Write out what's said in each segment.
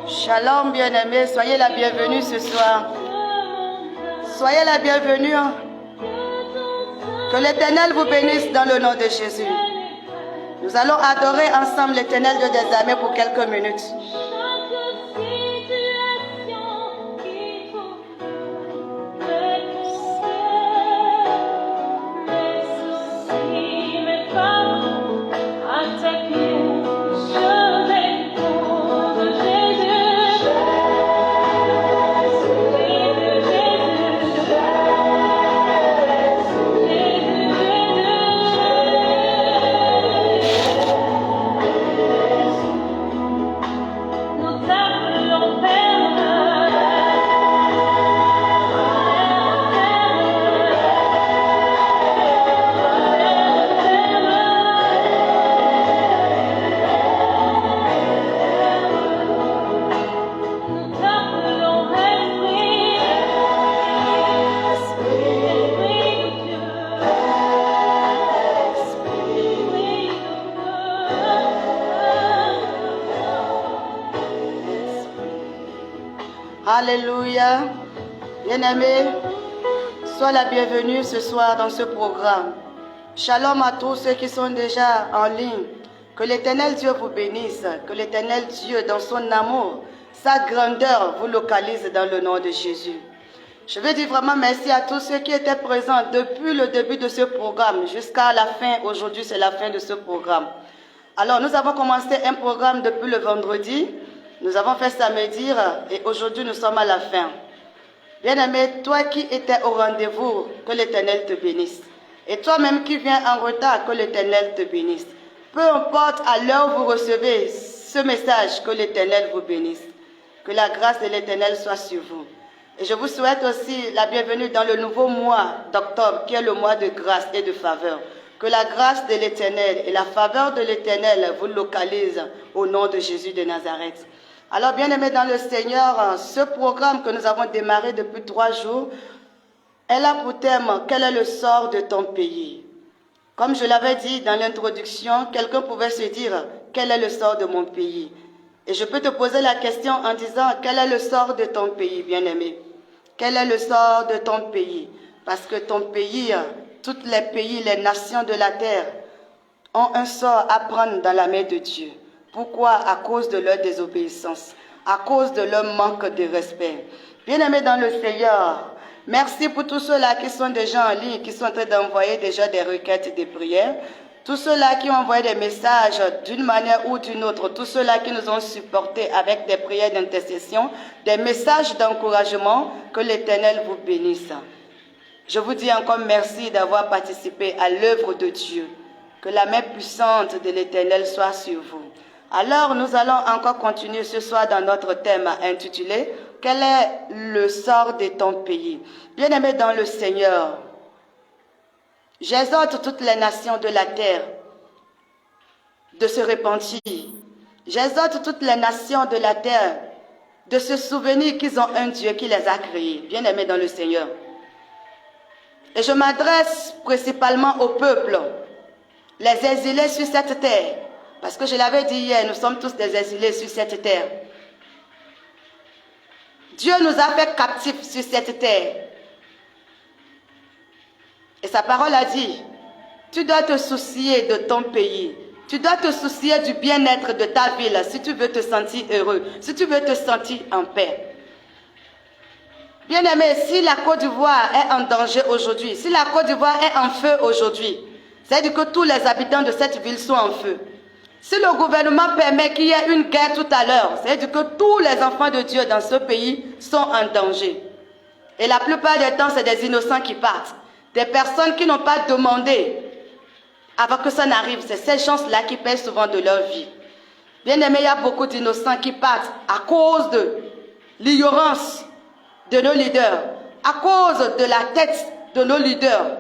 Shalom bien-aimés, soyez la bienvenue ce soir. Soyez la bienvenue. Que l'Éternel vous bénisse dans le nom de Jésus. Nous allons adorer ensemble l'Éternel de des armées pour quelques minutes. Alléluia. Bien-aimés, sois la bienvenue ce soir dans ce programme. Shalom à tous ceux qui sont déjà en ligne. Que l'Éternel Dieu vous bénisse. Que l'Éternel Dieu, dans son amour, sa grandeur, vous localise dans le nom de Jésus. Je veux dire vraiment merci à tous ceux qui étaient présents depuis le début de ce programme jusqu'à la fin. Aujourd'hui, c'est la fin de ce programme. Alors, nous avons commencé un programme depuis le vendredi. Nous avons fait samedi et aujourd'hui nous sommes à la fin. Bien-aimé, toi qui étais au rendez-vous, que l'Éternel te bénisse. Et toi-même qui viens en retard, que l'Éternel te bénisse. Peu importe à l'heure où vous recevez ce message, que l'Éternel vous bénisse. Que la grâce de l'Éternel soit sur vous. Et je vous souhaite aussi la bienvenue dans le nouveau mois d'octobre, qui est le mois de grâce et de faveur. Que la grâce de l'Éternel et la faveur de l'Éternel vous localisent au nom de Jésus de Nazareth. Alors, bien-aimés dans le Seigneur, ce programme que nous avons démarré depuis 3 jours, elle a pour thème « Quel est le sort de ton pays ?» Comme je l'avais dit dans l'introduction, quelqu'un pouvait se dire « Quel est le sort de mon pays ?» Et je peux te poser la question en disant « Quel est le sort de ton pays, bien-aimé ?» Quel est le sort de ton pays? Parce que ton pays, tous les pays, les nations de la terre ont un sort à prendre dans la main de Dieu. Pourquoi? À cause de leur désobéissance, à cause de leur manque de respect. Bien-aimés dans le Seigneur, merci pour tous ceux-là qui sont déjà en ligne, qui sont en train d'envoyer déjà des requêtes et des prières. Tous ceux-là qui ont envoyé des messages d'une manière ou d'une autre, tous ceux-là qui nous ont supportés avec des prières d'intercession, des messages d'encouragement, que l'Éternel vous bénisse. Je vous dis encore merci d'avoir participé à l'œuvre de Dieu. Que la main puissante de l'Éternel soit sur vous. Alors, nous allons encore continuer ce soir dans notre thème intitulé « Quel est le sort de ton pays ?» Bien-aimés dans le Seigneur, j'exhorte toutes les nations de la terre de se repentir. J'exhorte toutes les nations de la terre de se souvenir qu'ils ont un Dieu qui les a créés. Bien-aimés dans le Seigneur. Et je m'adresse principalement au peuple, les exilés sur cette terre. Parce que je l'avais dit hier, nous sommes tous des exilés sur cette terre. Dieu nous a fait captifs sur cette terre. Et sa parole a dit, tu dois te soucier de ton pays. Tu dois te soucier du bien-être de ta ville si tu veux te sentir heureux, si tu veux te sentir en paix. Bien-aimé, si la Côte d'Ivoire est en danger aujourd'hui, si la Côte d'Ivoire est en feu aujourd'hui, c'est-à-dire que tous les habitants de cette ville sont en feu. Si le gouvernement permet qu'il y ait une guerre tout à l'heure, c'est-à-dire que tous les enfants de Dieu dans ce pays sont en danger. Et la plupart des temps, c'est des innocents qui partent. Des personnes qui n'ont pas demandé avant que ça n'arrive. C'est ces gens-là qui paient souvent de leur vie. Bien aimé, il y a beaucoup d'innocents qui partent à cause de l'ignorance de nos leaders, à cause de la tête de nos leaders,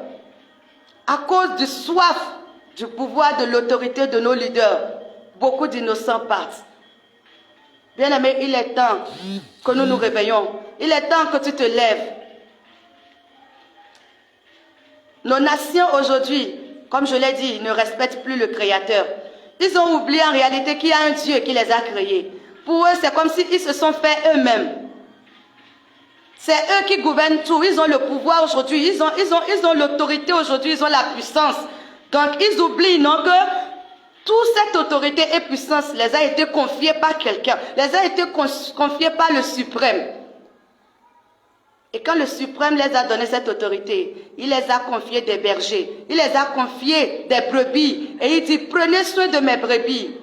à cause du soif du pouvoir, de l'autorité de nos leaders. Beaucoup d'innocents partent. Bien-aimé, il est temps que nous nous réveillons. Il est temps que tu te lèves. Nos nations aujourd'hui, comme je l'ai dit, ne respectent plus le Créateur. Ils ont oublié en réalité qu'il y a un Dieu qui les a créés. Pour eux, c'est comme s'ils se sont fait eux-mêmes. C'est eux qui gouvernent tout. Ils ont le pouvoir aujourd'hui. Ils ont l'autorité aujourd'hui. Ils ont la puissance. Donc, ils oublient, non, que toute cette autorité et puissance les a été confiée par quelqu'un. Les a été confiée par le suprême. Et quand le suprême les a donné cette autorité, il les a confiés des bergers. Il les a confiés des brebis. Et il dit, prenez soin de mes brebis.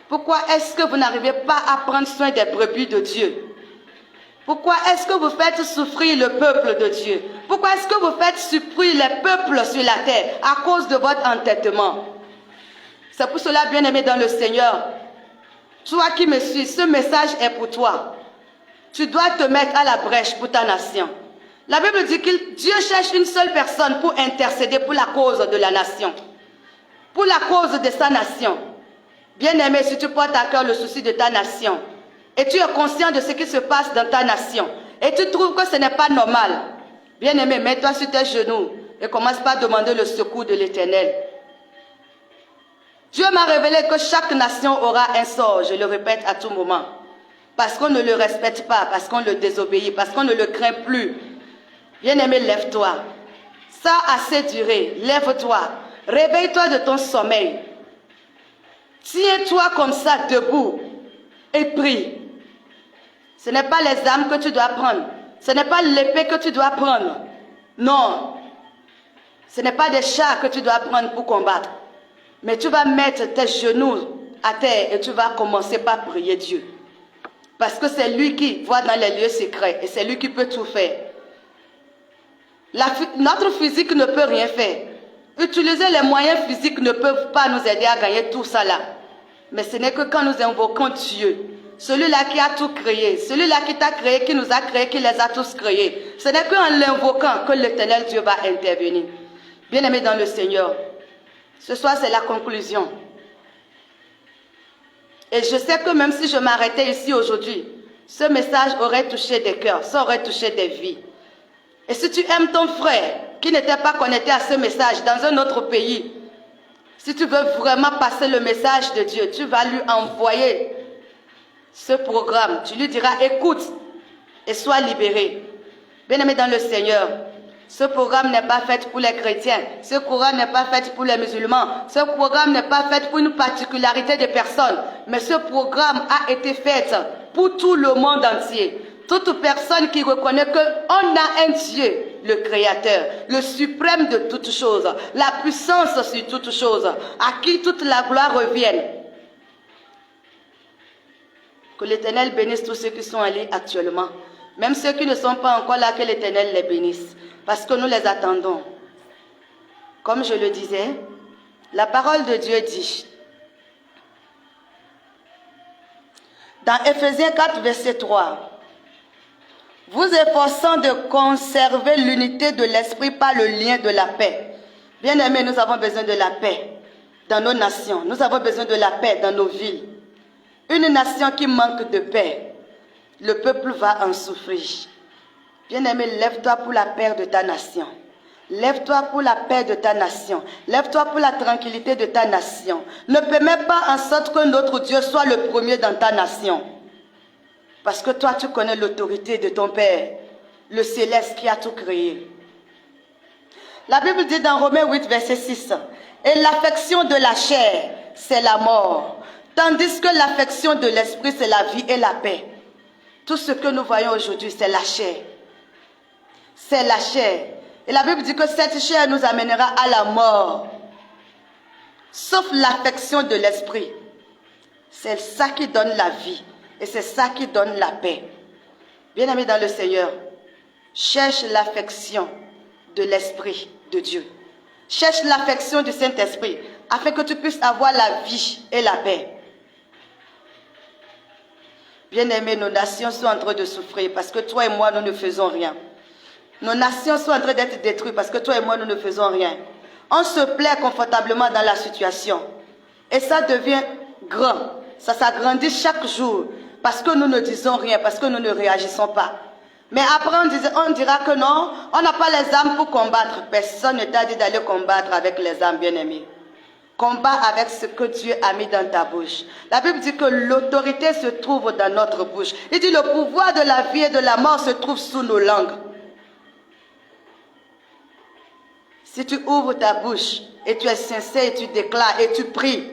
Pourquoi est-ce que vous n'arrivez pas à prendre soin des brebis de Dieu? Pourquoi est-ce que vous faites souffrir le peuple de Dieu? Pourquoi est-ce que vous faites souffrir les peuples sur la terre à cause de votre entêtement? C'est pour cela, bien-aimé dans le Seigneur, toi qui me suis, ce message est pour toi. Tu dois te mettre à la brèche pour ta nation. La Bible dit que Dieu cherche une seule personne pour intercéder pour la cause de la nation. Pour la cause de sa nation. Bien-aimé, si tu portes à cœur le souci de ta nation, et tu es conscient de ce qui se passe dans ta nation, et tu trouves que ce n'est pas normal, bien-aimé, mets-toi sur tes genoux et commence par demander le secours de l'Éternel. Dieu m'a révélé que chaque nation aura un sort, je le répète à tout moment, parce qu'on ne le respecte pas, parce qu'on le désobéit, parce qu'on ne le craint plus. Bien-aimé, lève-toi. Ça a assez duré, lève-toi, réveille-toi de ton sommeil. Tiens-toi comme ça debout et prie. Ce n'est pas les armes que tu dois prendre. Ce n'est pas l'épée que tu dois prendre. Non. Ce n'est pas des chars que tu dois prendre pour combattre. Mais tu vas mettre tes genoux à terre et tu vas commencer par prier Dieu. Parce que c'est lui qui voit dans les lieux secrets et c'est lui qui peut tout faire. Notre physique ne peut rien faire. Utiliser les moyens physiques ne peuvent pas nous aider à gagner tout ça là. Mais ce n'est que quand nous invoquons Dieu, celui-là qui a tout créé, celui-là qui t'a créé, qui nous a créés, qui les a tous créés. Ce n'est qu'en l'invoquant que l'Éternel Dieu va intervenir. Bien-aimés dans le Seigneur, ce soir c'est la conclusion. Et je sais que même si je m'arrêtais ici aujourd'hui, ce message aurait touché des cœurs, ça aurait touché des vies. Et si tu aimes ton frère qui n'était pas connecté à ce message dans un autre pays, si tu veux vraiment passer le message de Dieu, tu vas lui envoyer ce programme. Tu lui diras, écoute et sois libéré. Bien-aimé dans le Seigneur, ce programme n'est pas fait pour les chrétiens. Ce programme n'est pas fait pour les musulmans. Ce programme n'est pas fait pour une particularité de personnes. Mais ce programme a été fait pour tout le monde entier. Toute personne qui reconnaît qu'on a un Dieu, le Créateur, le suprême de toutes choses, la puissance sur toutes choses, à qui toute la gloire revienne. Que l'Éternel bénisse tous ceux qui sont allés actuellement. Même ceux qui ne sont pas encore là, que l'Éternel les bénisse. Parce que nous les attendons. Comme je le disais, la parole de Dieu dit, dans Éphésiens 4, verset 3, vous efforçant de conserver l'unité de l'esprit par le lien de la paix. Bien-aimés, nous avons besoin de la paix dans nos nations. Nous avons besoin de la paix dans nos villes. Une nation qui manque de paix, le peuple va en souffrir. Bien-aimé, lève-toi pour la paix de ta nation. Lève-toi pour la paix de ta nation. Lève-toi pour la tranquillité de ta nation. Ne permets pas en sorte que notre Dieu soit le premier dans ta nation. Parce que toi, tu connais l'autorité de ton Père, le céleste qui a tout créé. La Bible dit dans Romains 8, verset 6, « Et l'affection de la chair, c'est la mort, tandis que l'affection de l'esprit, c'est la vie et la paix. » Tout ce que nous voyons aujourd'hui, c'est la chair. C'est la chair. Et la Bible dit que cette chair nous amènera à la mort. Sauf l'affection de l'esprit. C'est ça qui donne la vie. Et c'est ça qui donne la paix. Bien-aimés dans le Seigneur, cherche l'affection de l'Esprit de Dieu. Cherche l'affection du Saint-Esprit afin que tu puisses avoir la vie et la paix. Bien-aimés, nos nations sont en train de souffrir parce que toi et moi, nous ne faisons rien. Nos nations sont en train d'être détruites parce que toi et moi, nous ne faisons rien. On se plaît confortablement dans la situation. Et ça devient grand. Ça s'agrandit chaque jour. Parce que nous ne disons rien, parce que nous ne réagissons pas. Mais après, on dira que non, on n'a pas les armes pour combattre. Personne ne t'a dit d'aller combattre avec les armes, bien-aimés. Combat avec ce que Dieu a mis dans ta bouche. La Bible dit que l'autorité se trouve dans notre bouche. Il dit le pouvoir de la vie et de la mort se trouve sous nos langues. Si tu ouvres ta bouche et tu es sincère et tu déclares et tu pries,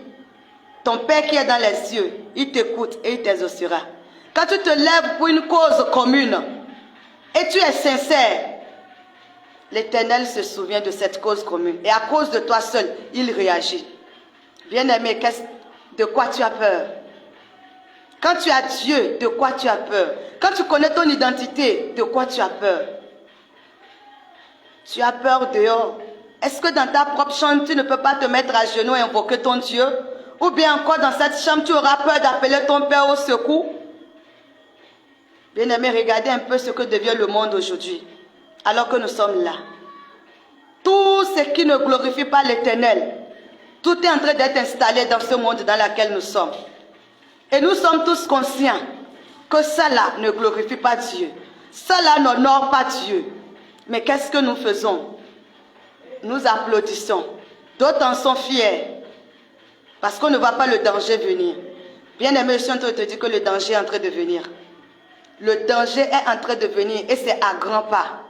ton Père qui est dans les cieux, il t'écoute et il t'exaucera. Quand tu te lèves pour une cause commune et tu es sincère, l'Éternel se souvient de cette cause commune. Et à cause de toi seul, il réagit. Bien-aimé, de quoi tu as peur? Quand tu as Dieu, de quoi tu as peur? Quand tu connais ton identité, de quoi tu as peur? Tu as peur dehors. Est-ce que dans ta propre chambre, tu ne peux pas te mettre à genoux et invoquer ton Dieu? Ou bien encore dans cette chambre, tu auras peur d'appeler ton Père au secours? Bien-aimé, regardez un peu ce que devient le monde aujourd'hui, alors que nous sommes là. Tout ce qui ne glorifie pas l'Éternel, tout est en train d'être installé dans ce monde dans lequel nous sommes. Et nous sommes tous conscients que ça là ne glorifie pas Dieu. Ça là n'honore pas Dieu. Mais qu'est-ce que nous faisons? Nous applaudissons. D'autres en sont fiers. Parce qu'on ne voit pas le danger venir. Bien-aimé, je suis en train de te dire que le danger est en train de venir. Le danger est en train de venir et c'est à grands pas.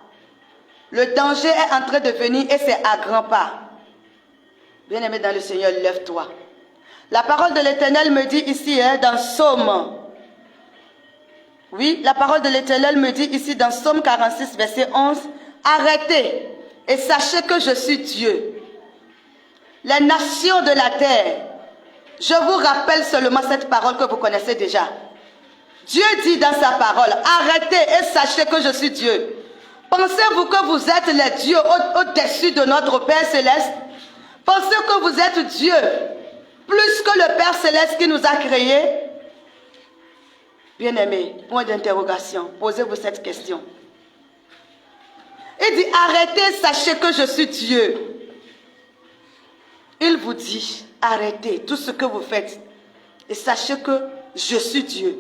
Le danger est en train de venir et c'est à grands pas. Bien-aimé dans le Seigneur, lève-toi. La parole de l'Éternel me dit ici, dans Psaume. Oui, la parole de l'Éternel me dit ici dans Psaume 46, verset 11. Arrêtez et sachez que je suis Dieu. Les nations de la terre, je vous rappelle seulement cette parole que vous connaissez déjà. Dieu dit dans sa parole, arrêtez et sachez que je suis Dieu. Pensez-vous que vous êtes les dieux au-dessus de notre Père Céleste? Pensez que vous êtes Dieu plus que le Père Céleste qui nous a créés? Bien-aimés, point d'interrogation, posez-vous cette question. Il dit, arrêtez, sachez que je suis Dieu. Il vous dit, arrêtez tout ce que vous faites et sachez que je suis Dieu.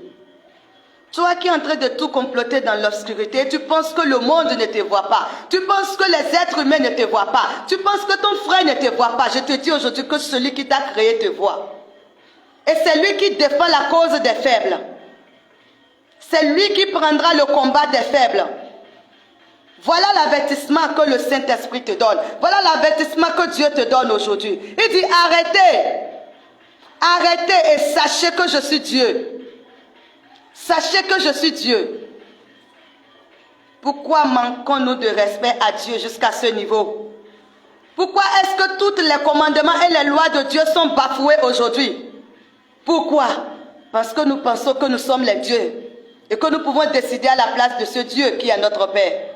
Toi qui es en train de tout comploter dans l'obscurité, tu penses que le monde ne te voit pas. Tu penses que les êtres humains ne te voient pas. Tu penses que ton frère ne te voit pas. Je te dis aujourd'hui que celui qui t'a créé te voit. Et c'est lui qui défend la cause des faibles. C'est lui qui prendra le combat des faibles. Voilà l'avertissement que le Saint-Esprit te donne. Voilà l'avertissement que Dieu te donne aujourd'hui. Il dit, arrêtez. Arrêtez et sachez que je suis Dieu. Sachez que je suis Dieu. Pourquoi manquons-nous de respect à Dieu jusqu'à ce niveau? Pourquoi est-ce que tous les commandements et les lois de Dieu sont bafoués aujourd'hui? Pourquoi? Parce que nous pensons que nous sommes les dieux et que nous pouvons décider à la place de ce Dieu qui est notre Père.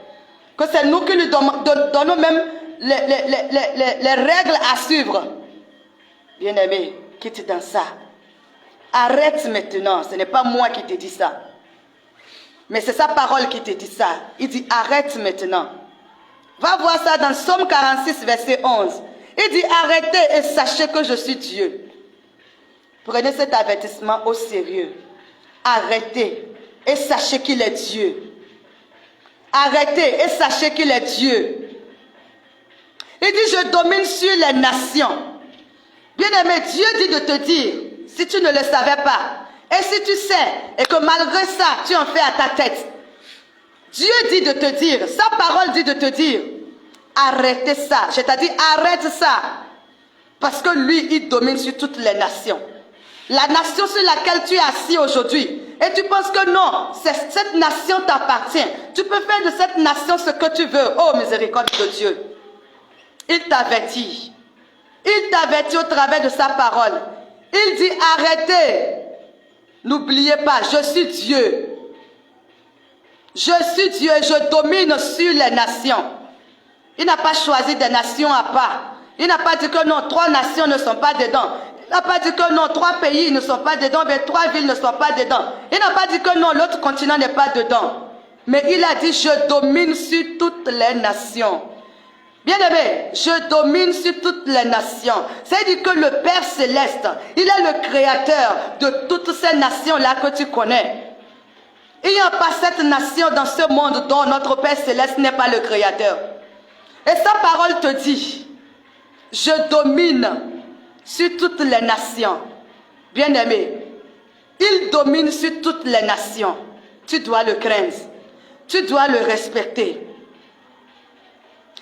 Que c'est nous qui lui donnons même les règles à suivre. Bien-aimé, quitte dans ça. Arrête maintenant, ce n'est pas moi qui te dis ça. Mais c'est sa parole qui te dit ça. Il dit arrête maintenant. Va voir ça dans Psaume 46, verset 11. Il dit arrêtez et sachez que je suis Dieu. Prenez cet avertissement au sérieux. Arrêtez et sachez qu'il est Dieu. Arrêtez et sachez qu'il est Dieu. Il dit je domine sur les nations. Bien-aimé, Dieu dit de te dire, si tu ne le savais pas, et si tu sais, et que malgré ça, tu en fais à ta tête, Dieu dit de te dire, sa parole dit de te dire, arrêtez ça. Je t'ai dit, arrête ça. Parce que lui, il domine sur toutes les nations. La nation sur laquelle tu es assis aujourd'hui, et tu penses que non, cette nation t'appartient. Tu peux faire de cette nation ce que tu veux. Oh, miséricorde de Dieu. Il t'avertit. Il t'avertit au travers de sa parole. Il dit, arrêtez. N'oubliez pas, je suis Dieu. Je suis Dieu et je domine sur les nations. Il n'a pas choisi des nations à part. Il n'a pas dit que non, 3 nations ne sont pas dedans. Il n'a pas dit que non, 3 pays ne sont pas dedans, mais 3 villes ne sont pas dedans. Il n'a pas dit que non, l'autre continent n'est pas dedans. Mais il a dit, je domine sur toutes les nations. Bien-aimé, je domine sur toutes les nations. C'est-à-dire que le Père Céleste, il est le créateur de toutes ces nations-là que tu connais. Il n'y a pas cette nation dans ce monde dont notre Père Céleste n'est pas le créateur. Et sa parole te dit, je domine sur toutes les nations. Bien-aimé, il domine sur toutes les nations. Tu dois le craindre. Tu dois le respecter.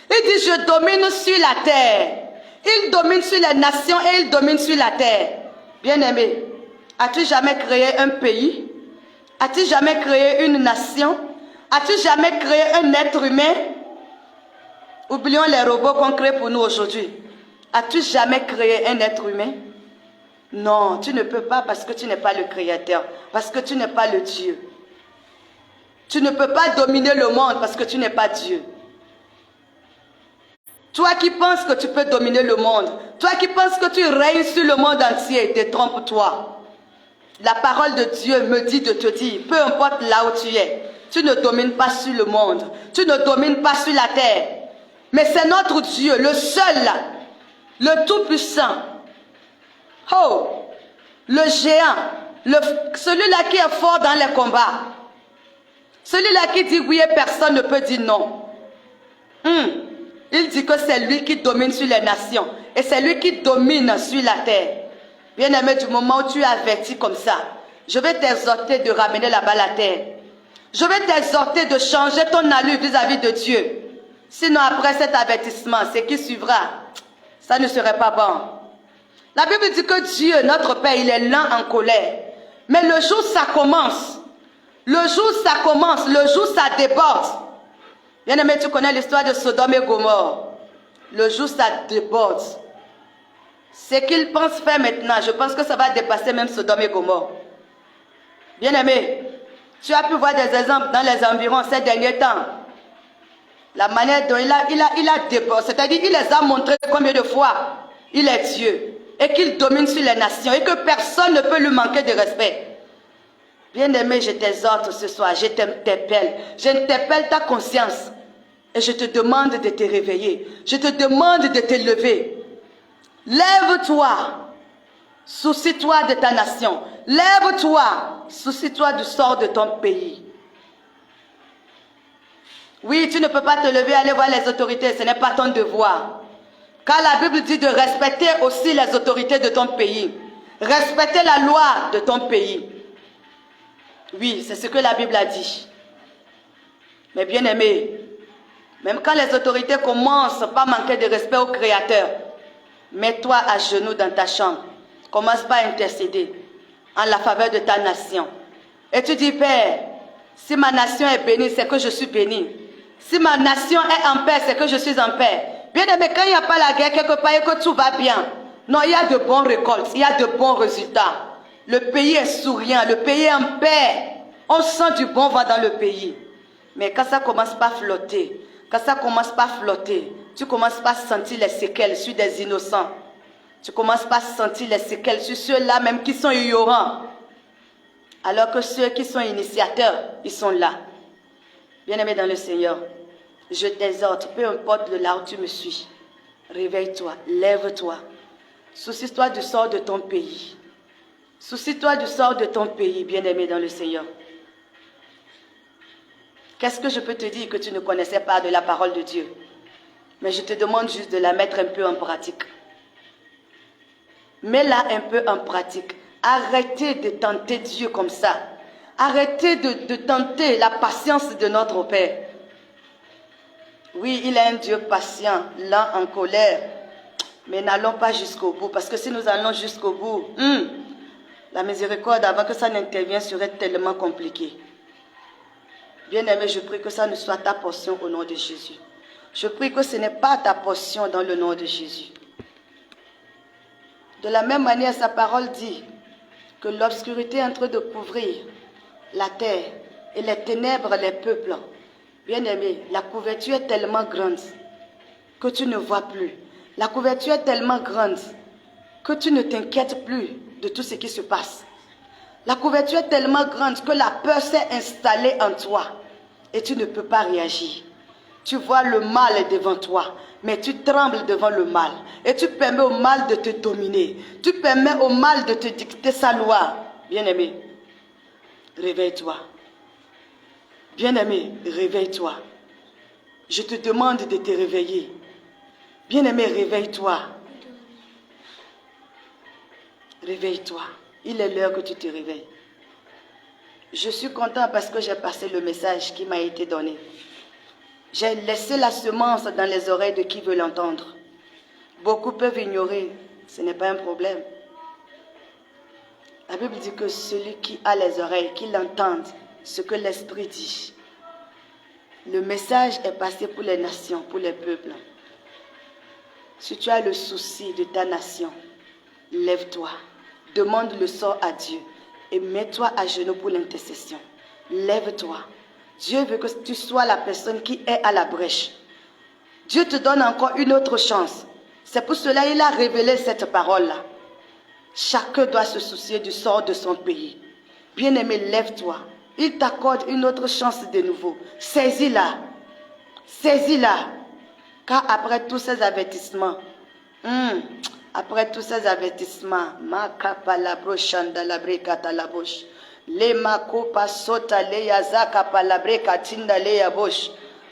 Il dit, je domine sur la terre. Il domine sur les nations et il domine sur la terre. Bien-aimé, as-tu jamais créé un pays? As-tu jamais créé une nation? As-tu jamais créé un être humain? Oublions les robots qu'on crée pour nous aujourd'hui. As-tu jamais créé un être humain? Non, tu ne peux pas parce que tu n'es pas le créateur, parce que tu n'es pas le Dieu. Tu ne peux pas dominer le monde parce que tu n'es pas Dieu. Toi qui penses que tu peux dominer le monde, toi qui penses que tu règnes sur le monde entier, détrompe-toi. La parole de Dieu me dit de te dire, peu importe là où tu es, tu ne domines pas sur le monde, tu ne domines pas sur la terre. Mais c'est notre Dieu, le seul, le Tout-Puissant. Oh, le géant, celui-là qui est fort dans les combats. Celui-là qui dit oui et personne ne peut dire non. Il dit que c'est lui qui domine sur les nations. Et c'est lui qui domine sur la terre. Bien-aimé, du moment où tu es averti comme ça, je vais t'exhorter de ramener la balle à terre. Je vais t'exhorter de changer ton allure vis-à-vis de Dieu. Sinon, après cet avertissement, ce qui suivra, ça ne serait pas bon. La Bible dit que Dieu, notre Père, il est lent en colère. Mais le jour ça commence, le jour ça commence, le jour ça déborde. Bien-aimé, tu connais l'histoire de Sodome et Gomorrhe. Le jour ça déborde. Ce qu'il pense faire maintenant, je pense que ça va dépasser même Sodome et Gomorrhe. Bien-aimé, tu as pu voir des exemples dans les environs ces derniers temps. La manière dont il a débordé, c'est-à-dire il les a montré combien de fois il est Dieu. Et qu'il domine sur les nations et que personne ne peut lui manquer de respect. Bien-aimé, je t'exhorte ce soir, je t'interpelle ta conscience et je te demande de te réveiller, je te demande de te lever. Lève-toi, soucie-toi de ta nation, lève-toi, soucie-toi du sort de ton pays. Oui, tu ne peux pas te lever, aller voir les autorités, ce n'est pas ton devoir. Car la Bible dit de respecter aussi les autorités de ton pays. Respecter la loi de ton pays. Oui, c'est ce que la Bible a dit. Mais bien aimé, même quand les autorités commencent par manquer de respect au Créateur, mets-toi à genoux dans ta chambre. Commence par intercéder en la faveur de ta nation. Et tu dis, Père, si ma nation est bénie, c'est que je suis béni. Si ma nation est en paix, c'est que je suis en paix. Bien aimé, quand il n'y a pas la guerre quelque part et que tout va bien, non, il y a de bonnes récoltes, il y a de bons résultats. Le pays est souriant, le pays est en paix. On sent du bon vent dans le pays. Mais quand ça commence par flotter, quand ça commence par flotter, tu commences par sentir les séquelles sur des innocents. Tu commences par sentir les séquelles sur ceux-là même qui sont ignorants. Alors que ceux qui sont initiateurs, ils sont là. Bien-aimé dans le Seigneur, je t'exhorte, peu importe de là où tu me suis, réveille-toi, lève-toi, soucie-toi du sort de ton pays. Soucie-toi du sort de ton pays, bien-aimé dans le Seigneur. Qu'est-ce que je peux te dire que tu ne connaissais pas de la parole de Dieu? Mais je te demande juste de la mettre un peu en pratique. Mets-la un peu en pratique. Arrêtez de tenter Dieu comme ça. Arrêtez de tenter la patience de notre Père. Oui, il est un Dieu patient, lent en colère. Mais n'allons pas jusqu'au bout. Parce que si nous allons jusqu'au bout, la miséricorde avant que ça n'intervienne serait tellement compliqué. Bien-aimé, je prie que ça ne soit ta portion au nom de Jésus. Je prie que ce n'est pas ta portion dans le nom de Jésus. De la même manière, sa parole dit que l'obscurité est en train de couvrir la terre et les ténèbres les peuples. Bien-aimé, la couverture est tellement grande que tu ne vois plus. La couverture est tellement grande que tu ne t'inquiètes plus de tout ce qui se passe. La couverture est tellement grande que la peur s'est installée en toi et tu ne peux pas réagir. Tu vois le mal devant toi, mais tu trembles devant le mal. Et tu permets au mal de te dominer. Tu permets au mal de te dicter sa loi. Bien-aimé, réveille-toi. Bien-aimé, réveille-toi. Je te demande de te réveiller. Bien-aimé, réveille-toi. Réveille-toi. Il est l'heure que tu te réveilles. Je suis content parce que j'ai passé le message qui m'a été donné. J'ai laissé la semence dans les oreilles de qui veut l'entendre. Beaucoup peuvent ignorer. Ce n'est pas un problème. La Bible dit que celui qui a les oreilles, qu'il entende ce que l'Esprit dit. Le message est passé pour les nations, pour les peuples. Si tu as le souci de ta nation, lève-toi, demande le sort à Dieu et mets-toi à genoux pour l'intercession. Lève-toi. Dieu veut que tu sois la personne qui est à la brèche. Dieu te donne encore une autre chance. C'est pour cela qu'il a révélé cette parole-là. Chacun doit se soucier du sort de son pays. Bien-aimé, lève-toi. Il t'accorde une autre chance de nouveau. Saisis-la. Saisis-la. Car après tous ces avertissements, après tous ces avertissements,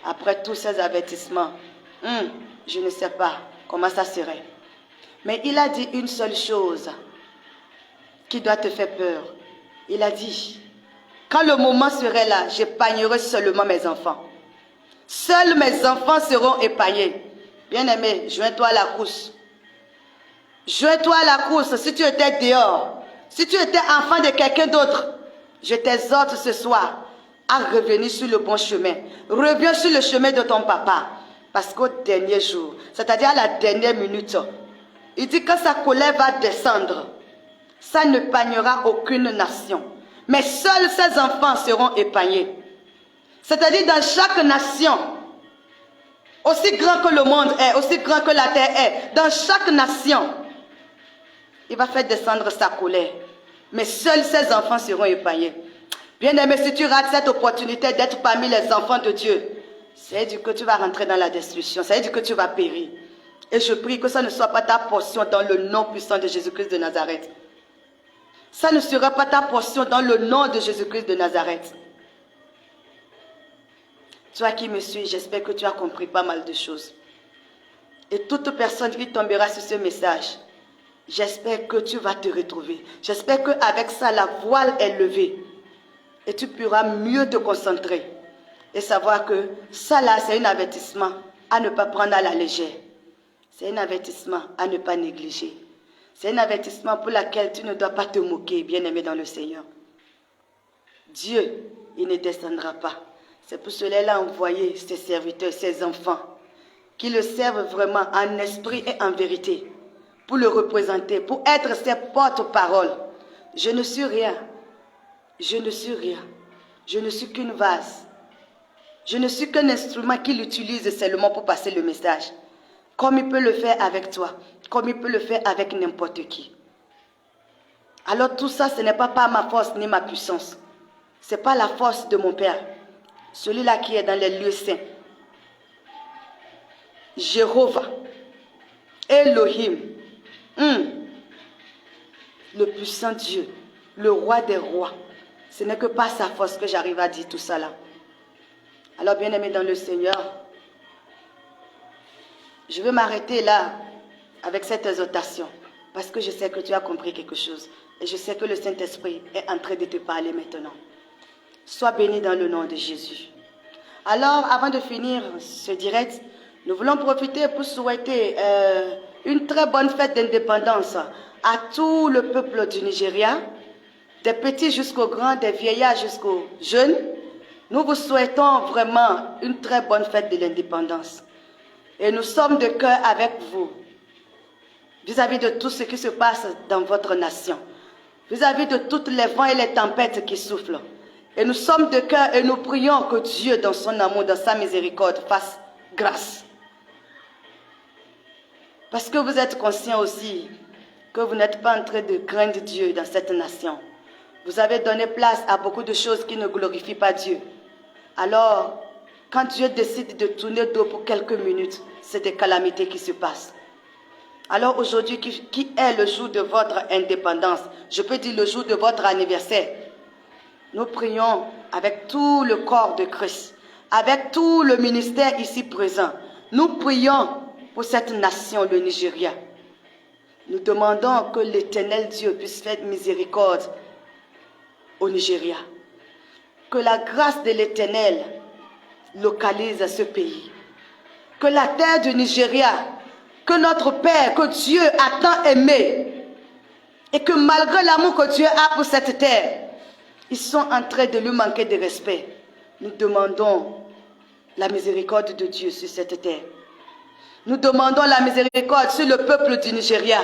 après tous ces avertissements, je ne sais pas comment ça serait. Mais il a dit une seule chose qui doit te faire peur. Il a dit, quand le moment serait là, j'épargnerai seulement mes enfants. Seuls mes enfants seront épargnés. Bien-aimé, joins-toi à la course. Joins-toi à la course. Si tu étais dehors, si tu étais enfant de quelqu'un d'autre, je t'exhorte ce soir à revenir sur le bon chemin. Reviens sur le chemin de ton papa. Parce qu'au dernier jour, c'est-à-dire à la dernière minute, il dit que sa colère va descendre. Ça n'épargnera aucune nation. Mais seuls ses enfants seront épargnés. C'est-à-dire dans chaque nation, aussi grand que le monde est, aussi grand que la terre est, dans chaque nation, il va faire descendre sa colère. Mais seuls ses enfants seront épargnés. Bien-aimé, si tu rates cette opportunité d'être parmi les enfants de Dieu, c'est dire que tu vas rentrer dans la destruction, c'est dire que tu vas périr. Et je prie que ça ne soit pas ta portion dans le nom puissant de Jésus-Christ de Nazareth. Ça ne sera pas ta portion dans le nom de Jésus-Christ de Nazareth. Toi qui me suis, j'espère que tu as compris pas mal de choses. Et toute personne qui tombera sur ce message, j'espère que tu vas te retrouver. J'espère qu'avec ça, la voile est levée. Et tu pourras mieux te concentrer. Et savoir que ça là, c'est un avertissement à ne pas prendre à la légère. C'est un avertissement à ne pas négliger. C'est un avertissement pour lequel tu ne dois pas te moquer, bien-aimé dans le Seigneur. Dieu, il ne descendra pas. C'est pour cela qu'il a envoyé ses serviteurs, ses enfants, qui le servent vraiment en esprit et en vérité, pour le représenter, pour être ses porte-parole. Je ne suis rien. Je ne suis rien. Je ne suis qu'une vase. Je ne suis qu'un instrument qu'il utilise seulement pour passer le message. Comme il peut le faire avec toi, comme il peut le faire avec n'importe qui. Alors tout ça, ce n'est pas par ma force ni ma puissance. Ce n'est pas la force de mon Père. Celui-là qui est dans les lieux saints. Jéhovah. Elohim. Le puissant Dieu. Le roi des rois. Ce n'est que par sa force que j'arrive à dire tout ça là. Alors bien-aimé dans le Seigneur, je vais m'arrêter là avec cette exhortation. Parce que je sais que tu as compris quelque chose. Et je sais que le Saint-Esprit est en train de te parler maintenant. Sois béni dans le nom de Jésus. Alors, avant de finir ce direct, nous voulons profiter pour souhaiter une très bonne fête d'indépendance à tout le peuple du Nigeria, des petits jusqu'aux grands, des vieillards jusqu'aux jeunes. Nous vous souhaitons vraiment une très bonne fête de l'indépendance. Et nous sommes de cœur avec vous, vis-à-vis de tout ce qui se passe dans votre nation, vis-à-vis de toutes les vents et les tempêtes qui soufflent. Et nous sommes de cœur et nous prions que Dieu, dans son amour, dans sa miséricorde, fasse grâce. Parce que vous êtes conscients aussi que vous n'êtes pas en train de craindre Dieu dans cette nation. Vous avez donné place à beaucoup de choses qui ne glorifient pas Dieu. Alors, quand Dieu décide de tourner dos pour quelques minutes, c'est des calamités qui se passent. Alors aujourd'hui, qui est le jour de votre indépendance, je peux dire le jour de votre anniversaire, nous prions avec tout le corps de Christ, avec tout le ministère ici présent. Nous prions pour cette nation, le Nigeria. Nous demandons que l'Éternel Dieu puisse faire miséricorde au Nigeria. Que la grâce de l'Éternel localise ce pays. Que la terre du Nigeria, que notre Père, que Dieu a tant aimé, et que malgré l'amour que Dieu a pour cette terre, ils sont en train de lui manquer de respect. Nous demandons la miséricorde de Dieu sur cette terre. Nous demandons la miséricorde sur le peuple du Nigeria.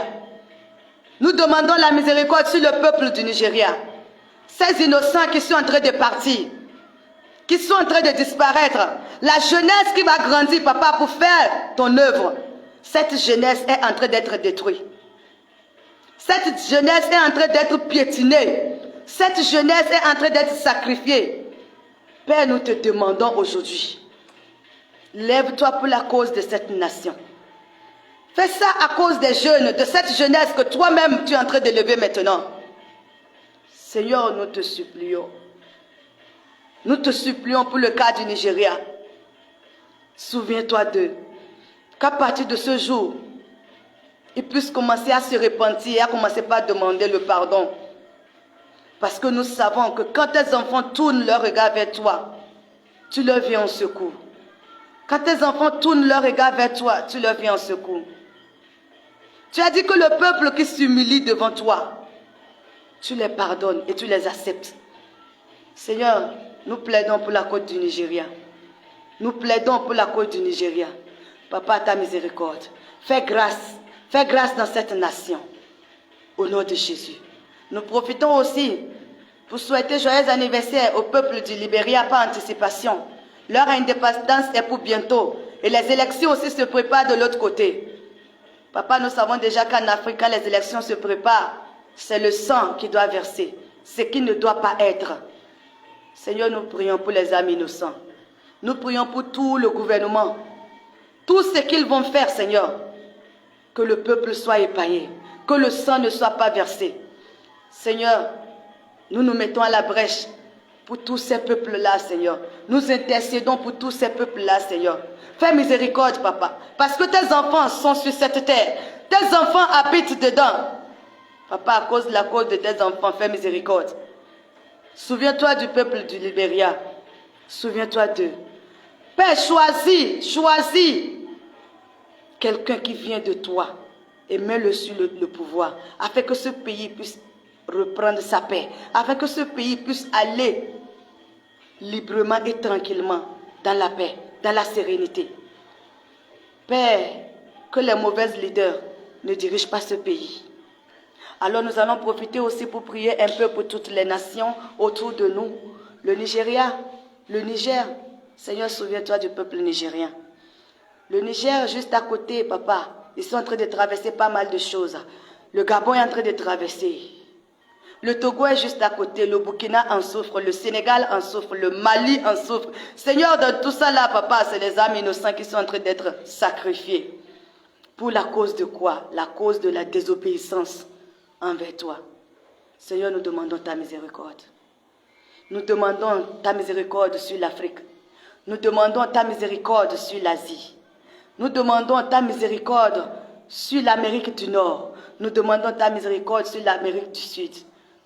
Nous demandons la miséricorde sur le peuple du Nigeria. Ces innocents qui sont en train de partir, qui sont en train de disparaître. La jeunesse qui va grandir, papa, pour faire ton œuvre. Cette jeunesse est en train d'être détruite. Cette jeunesse est en train d'être piétinée. Cette jeunesse est en train d'être sacrifiée. Père, nous te demandons aujourd'hui, lève-toi pour la cause de cette nation. Fais ça à cause des jeunes, de cette jeunesse que toi-même tu es en train de lever maintenant. Seigneur, nous te supplions. Nous te supplions pour le cas du Nigeria. Souviens-toi d'eux. Qu'à partir de ce jour, ils puissent commencer à se repentir et à commencer par demander le pardon. Parce que nous savons que quand tes enfants tournent leur regard vers toi, tu leur viens en secours. Quand tes enfants tournent leur regard vers toi, tu leur viens en secours. Tu as dit que le peuple qui s'humilie devant toi, tu les pardonnes et tu les acceptes. Seigneur, nous plaidons pour la côte du Nigeria. Nous plaidons pour la côte du Nigeria. Papa, ta miséricorde. Fais grâce dans cette nation. Au nom de Jésus. Nous profitons aussi pour souhaiter joyeux anniversaire au peuple du Libéria par anticipation. Leur indépendance est pour bientôt. Et les élections aussi se préparent de l'autre côté. Papa, nous savons déjà qu'en Afrique, quand les élections se préparent, c'est le sang qui doit verser. Ce qui ne doit pas être. Seigneur, nous prions pour les âmes innocents. Nous prions pour tout le gouvernement. Tout ce qu'ils vont faire, Seigneur. Que le peuple soit épargné. Que le sang ne soit pas versé. Seigneur, nous nous mettons à la brèche pour tous ces peuples-là, Seigneur. Nous intercédons pour tous ces peuples-là, Seigneur. Fais miséricorde, Papa. Parce que tes enfants sont sur cette terre. Tes enfants habitent dedans. Papa, à cause de la cause de tes enfants, fais miséricorde. Souviens-toi du peuple du Libéria. Souviens-toi d'eux. Père, choisis quelqu'un qui vient de toi et mets-le sur le pouvoir, afin que ce pays puisse reprendre sa paix, afin que ce pays puisse aller librement et tranquillement dans la paix, dans la sérénité. Père, que les mauvais leaders ne dirigent pas ce pays. Alors nous allons profiter aussi pour prier un peu pour toutes les nations autour de nous. Le Nigeria, le Niger. Seigneur, souviens-toi du peuple nigérien. Le Niger, juste à côté, papa, ils sont en train de traverser pas mal de choses. Le Gabon est en train de traverser. Le Togo est juste à côté. Le Burkina en souffre. Le Sénégal en souffre. Le Mali en souffre. Seigneur, dans tout ça là, papa, c'est les âmes innocents qui sont en train d'être sacrifiés. Pour la cause de quoi? La cause de la désobéissance envers toi. Seigneur, nous demandons ta miséricorde. Nous demandons ta miséricorde sur l'Afrique. Nous demandons ta miséricorde sur l'Asie. Nous demandons ta miséricorde sur l'Amérique du Nord. Nous demandons ta miséricorde sur l'Amérique du Sud.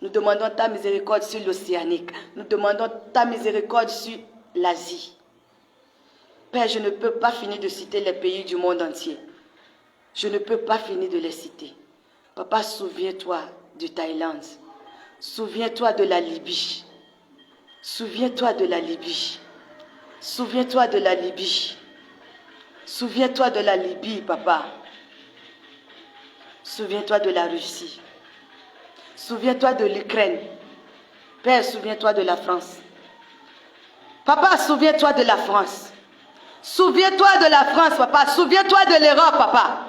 Nous demandons ta miséricorde sur l'Océanique. Nous demandons ta miséricorde sur l'Asie. Père, je ne peux pas finir de citer les pays du monde entier. Je ne peux pas finir de les citer. Papa, souviens-toi du Thaïlande. Souviens-toi de la Libye. Souviens-toi de la Libye. Souviens-toi de la Libye. Souviens-toi de la Libye, papa. Souviens-toi de la Russie. Souviens-toi de l'Ukraine. Père, souviens-toi de la France. Papa, souviens-toi de la France. Souviens-toi de la France, papa. Souviens-toi de l'Europe, papa.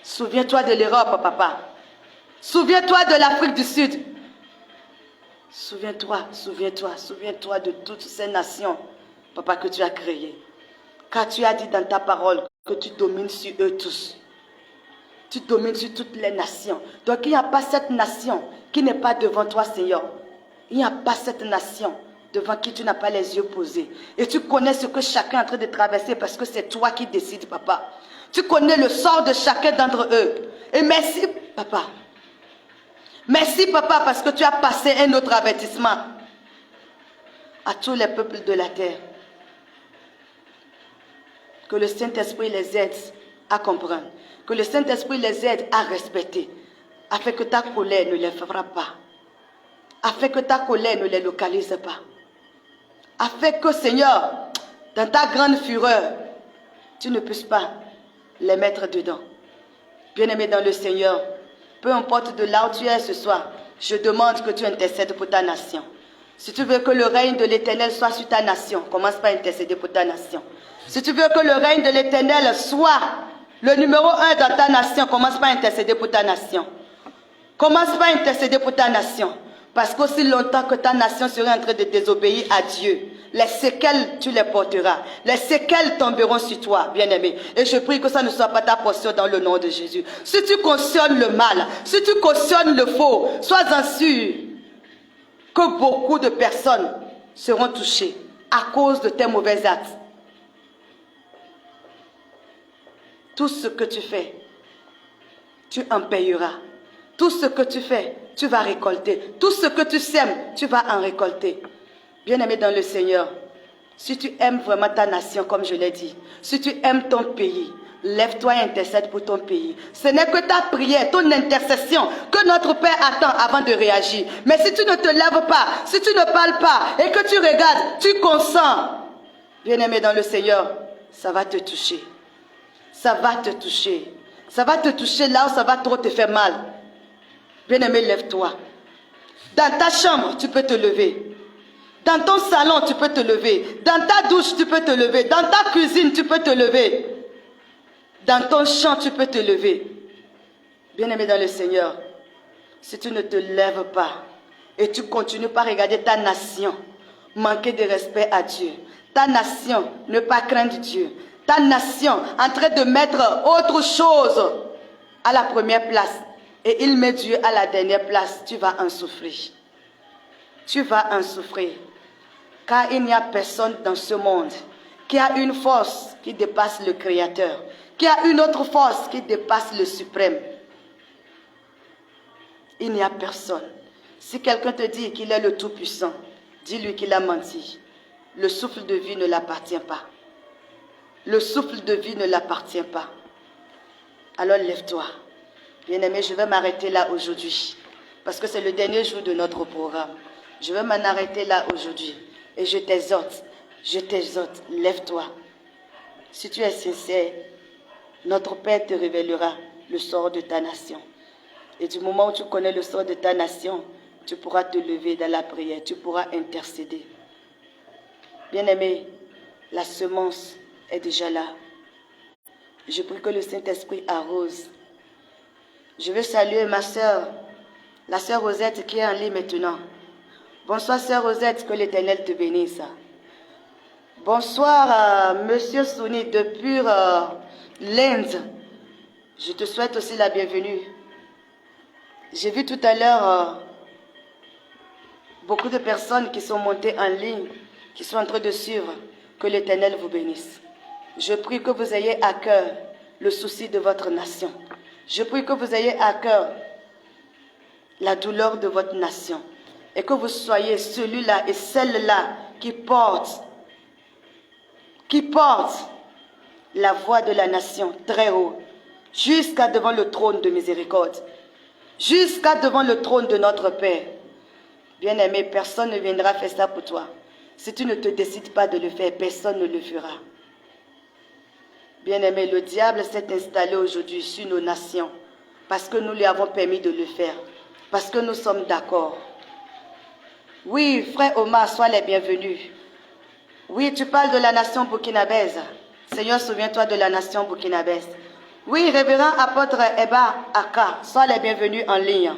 Souviens-toi de l'Europe, papa. Souviens-toi de l'Afrique du Sud. Souviens-toi de toutes ces nations, papa, que tu as créées. Car tu as dit dans ta parole que tu domines sur eux tous. Tu domines sur toutes les nations. Donc il n'y a pas cette nation qui n'est pas devant toi, Seigneur. Il n'y a pas cette nation devant qui tu n'as pas les yeux posés. Et tu connais ce que chacun est en train de traverser parce que c'est toi qui décides, papa. Tu connais le sort de chacun d'entre eux. Et merci, papa. Merci, papa, parce que tu as passé un autre avertissement à tous les peuples de la terre. Que le Saint-Esprit les aide à comprendre. Que le Saint-Esprit les aide à respecter. Afin que ta colère ne les frappe pas. Afin que ta colère ne les localise pas. Afin que, Seigneur, dans ta grande fureur, tu ne puisses pas les mettre dedans. Bien-aimé dans le Seigneur, peu importe de là où tu es ce soir, je demande que tu intercèdes pour ta nation. Si tu veux que le règne de l'Éternel soit sur ta nation, commence par intercéder pour ta nation. Si tu veux que le règne de l'Éternel soit le numéro 1 dans ta nation, commence par intercéder pour ta nation. Commence par intercéder pour ta nation. Parce qu'aussi longtemps que ta nation sera en train de désobéir à Dieu, les séquelles, tu les porteras. Les séquelles tomberont sur toi, bien-aimé. Et je prie que ça ne soit pas ta portion dans le nom de Jésus. Si tu cautionnes le mal, si tu cautionnes le faux, sois-en sûr que beaucoup de personnes seront touchées à cause de tes mauvais actes. Tout ce que tu fais, tu en payeras. Tout ce que tu fais, tu vas récolter. Tout ce que tu sèmes, tu vas en récolter. Bien-aimé dans le Seigneur, si tu aimes vraiment ta nation, comme je l'ai dit, si tu aimes ton pays, lève-toi et intercède pour ton pays. Ce n'est que ta prière, ton intercession que notre Père attend avant de réagir. Mais si tu ne te lèves pas, si tu ne parles pas et que tu regardes, tu consens, bien-aimé dans le Seigneur, ça va te toucher. Ça va te toucher. Ça va te toucher là où ça va trop te faire mal. Bien-aimé, lève-toi. Dans ta chambre, tu peux te lever. Dans ton salon, tu peux te lever. Dans ta douche, tu peux te lever. Dans ta cuisine, tu peux te lever. Dans ton champ, tu peux te lever. Bien-aimé dans le Seigneur, si tu ne te lèves pas et tu continues par regarder ta nation, manquer de respect à Dieu, ta nation, ne pas craindre Dieu, ta nation en train de mettre autre chose à la première place, et il met Dieu à la dernière place, tu vas en souffrir. Tu vas en souffrir. Car il n'y a personne dans ce monde qui a une force qui dépasse le Créateur, qui a une autre force qui dépasse le Suprême. Il n'y a personne. Si quelqu'un te dit qu'il est le Tout-Puissant, dis-lui qu'il a menti. Le souffle de vie ne l'appartient pas. Le souffle de vie ne l'appartient pas. Alors lève-toi. Bien-aimé, je vais m'arrêter là aujourd'hui. Parce que c'est le dernier jour de notre programme. Je vais m'en arrêter là aujourd'hui. Et je t'exhorte, lève-toi. Si tu es sincère, notre Père te révélera le sort de ta nation. Et du moment où tu connais le sort de ta nation, tu pourras te lever dans la prière, tu pourras intercéder. Bien-aimé, la semence est déjà là. Je prie que le Saint-Esprit arrose. Je veux saluer ma soeur, la soeur Rosette qui est en ligne maintenant. Bonsoir soeur Rosette, que l'Éternel te bénisse. Bonsoir monsieur Souni depuis l'Inde. Je te souhaite aussi la bienvenue. J'ai vu tout à l'heure beaucoup de personnes qui sont montées en ligne, qui sont en train de suivre. Que l'Éternel vous bénisse. Je prie que vous ayez à cœur le souci de votre nation. Je prie que vous ayez à cœur la douleur de votre nation. Et que vous soyez celui-là et celle-là qui porte la voix de la nation très haut, jusqu'à devant le trône de miséricorde, jusqu'à devant le trône de notre Père. Bien-aimé, personne ne viendra faire ça pour toi. Si tu ne te décides pas de le faire, personne ne le fera. Bien-aimé, le diable s'est installé aujourd'hui sur nos nations parce que nous lui avons permis de le faire, parce que nous sommes d'accord. Oui, frère Omar, sois les bienvenus. Oui, tu parles de la nation burkinabèse. Seigneur, souviens-toi de la nation burkinabèse. Oui, révérend apôtre Eba Aka, sois les bienvenus en ligne.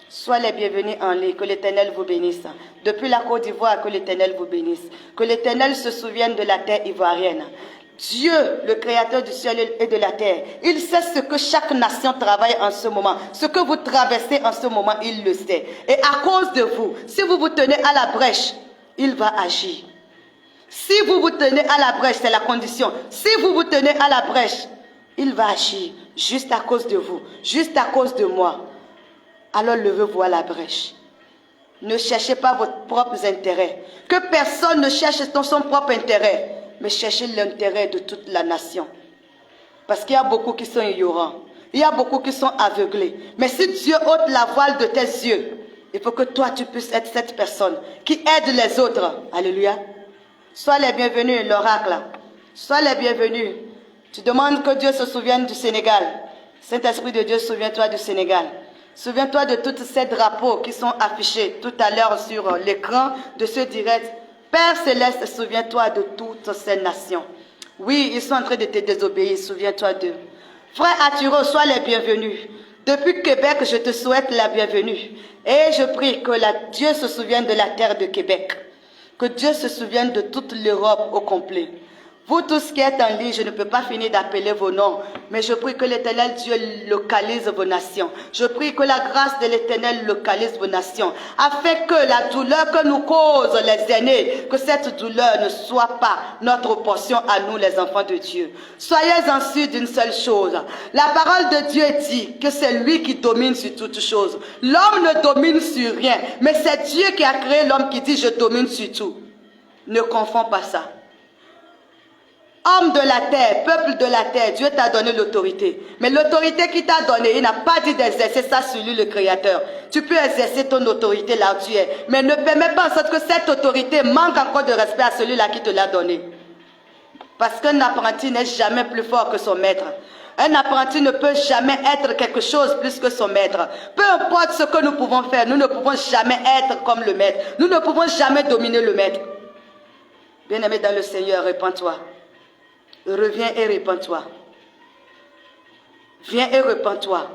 Sois les bienvenus en ligne, que l'Éternel vous bénisse. Depuis la Côte d'Ivoire, que l'Éternel vous bénisse. Que l'Éternel se souvienne de la terre ivoirienne. Dieu, le créateur du ciel et de la terre, il sait ce que chaque nation travaille en ce moment. Ce que vous traversez en ce moment, il le sait. Et à cause de vous, si vous vous tenez à la brèche, il va agir. Si vous vous tenez à la brèche, c'est la condition. Si vous vous tenez à la brèche, il va agir. juste à cause de vous, juste à cause de moi, alors levez-vous à la brèche. Ne cherchez pas vos propres intérêts. Que personne ne cherche son propre intérêt, mais cherchez l'intérêt de toute la nation. Parce qu'il y a beaucoup qui sont ignorants. Il y a beaucoup qui sont aveuglés. Mais si Dieu ôte la voile de tes yeux, il faut que toi, tu puisses être cette personne qui aide les autres. Alléluia. Sois les bienvenus, l'oracle. Sois les bienvenus. Tu demandes que Dieu se souvienne du Sénégal. Saint-Esprit de Dieu, souviens-toi du Sénégal. Souviens-toi de tous ces drapeaux qui sont affichés tout à l'heure sur l'écran de ce direct. Père Céleste, souviens-toi de toutes ces nations. Oui, ils sont en train de te désobéir, souviens-toi d'eux. Frère Arturo, sois les bienvenus. Depuis Québec, je te souhaite la bienvenue. Et je prie que Dieu se souvienne de la terre de Québec. Que Dieu se souvienne de toute l'Europe au complet. Vous tous qui êtes en ligne, je ne peux pas finir d'appeler vos noms, mais je prie que l'Éternel Dieu localise vos nations. Je prie que la grâce de l'Éternel localise vos nations, afin que la douleur que nous causent les aînés, que cette douleur ne soit pas notre portion à nous, les enfants de Dieu. Soyez en sûr d'une seule chose. La parole de Dieu dit que c'est lui qui domine sur toutes choses. L'homme ne domine sur rien, mais c'est Dieu qui a créé l'homme qui dit « je domine sur tout ». Ne confonds pas ça. Homme de la terre, peuple de la terre, Dieu t'a donné l'autorité. Mais l'autorité qu'il t'a donnée, il n'a pas dit d'exercer ça sur lui, le Créateur. Tu peux exercer ton autorité là où tu es. Mais ne permets pas en sorte que cette autorité manque encore de respect à celui-là qui te l'a donnée. Parce qu'un apprenti n'est jamais plus fort que son maître. Un apprenti ne peut jamais être quelque chose plus que son maître. Peu importe ce que nous pouvons faire, nous ne pouvons jamais être comme le maître. Nous ne pouvons jamais dominer le maître. Bien-aimé dans le Seigneur, répands-toi. Reviens et répands-toi. Viens et répands-toi.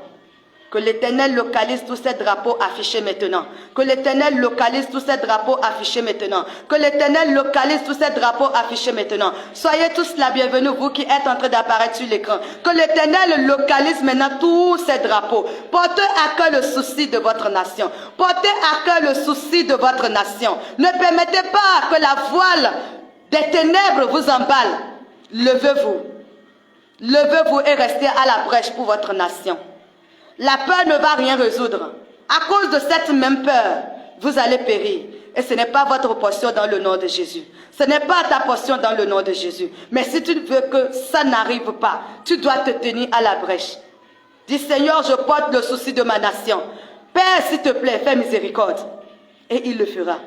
Que l'Éternel localise tous ces drapeaux affichés maintenant. Que l'Éternel localise tous ces drapeaux affichés maintenant. Que l'Éternel localise tous ces drapeaux affichés maintenant. Soyez tous la bienvenue, vous qui êtes en train d'apparaître sur l'écran. Que l'Éternel localise maintenant tous ces drapeaux. Portez à cœur le souci de votre nation. Portez à cœur le souci de votre nation. Ne permettez pas que la voile des ténèbres vous emballe. Levez-vous. Levez-vous et restez à la brèche pour votre nation. La peur ne va rien résoudre. À cause de cette même peur, vous allez périr. Et ce n'est pas votre portion dans le nom de Jésus. Ce n'est pas ta portion dans le nom de Jésus. Mais si tu veux que ça n'arrive pas, tu dois te tenir à la brèche. Dis Seigneur, je porte le souci de ma nation. Père, s'il te plaît, fais miséricorde. Et il le fera.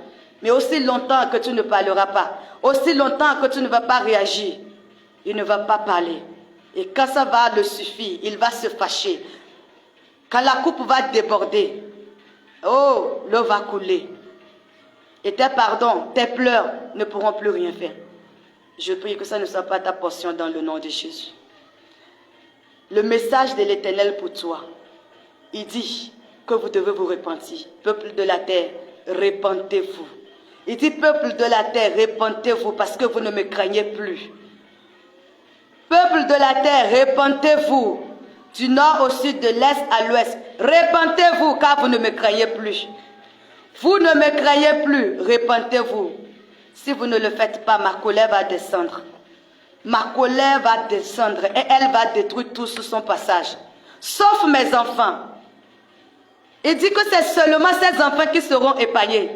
Mais aussi longtemps que tu ne parleras pas, aussi longtemps que tu ne vas pas réagir, il ne va pas parler. Et quand ça va le suffire, il va se fâcher. Quand la coupe va déborder, oh, l'eau va couler. Et tes pardons, tes pleurs ne pourront plus rien faire. Je prie que ça ne soit pas ta portion dans le nom de Jésus. Le message de l'Éternel pour toi, il dit que vous devez vous repentir. Peuple de la terre, repentez-vous. Il dit, peuple de la terre, repentez-vous parce que vous ne me craignez plus. Peuple de la terre, repentez-vous. Du nord au sud, de l'est à l'ouest. Repentez-vous car vous ne me craignez plus. Vous ne me craignez plus, repentez-vous. Si vous ne le faites pas, ma colère va descendre. Ma colère va descendre et elle va détruire tout sur son passage. Sauf mes enfants. Il dit que c'est seulement ces enfants qui seront épargnés.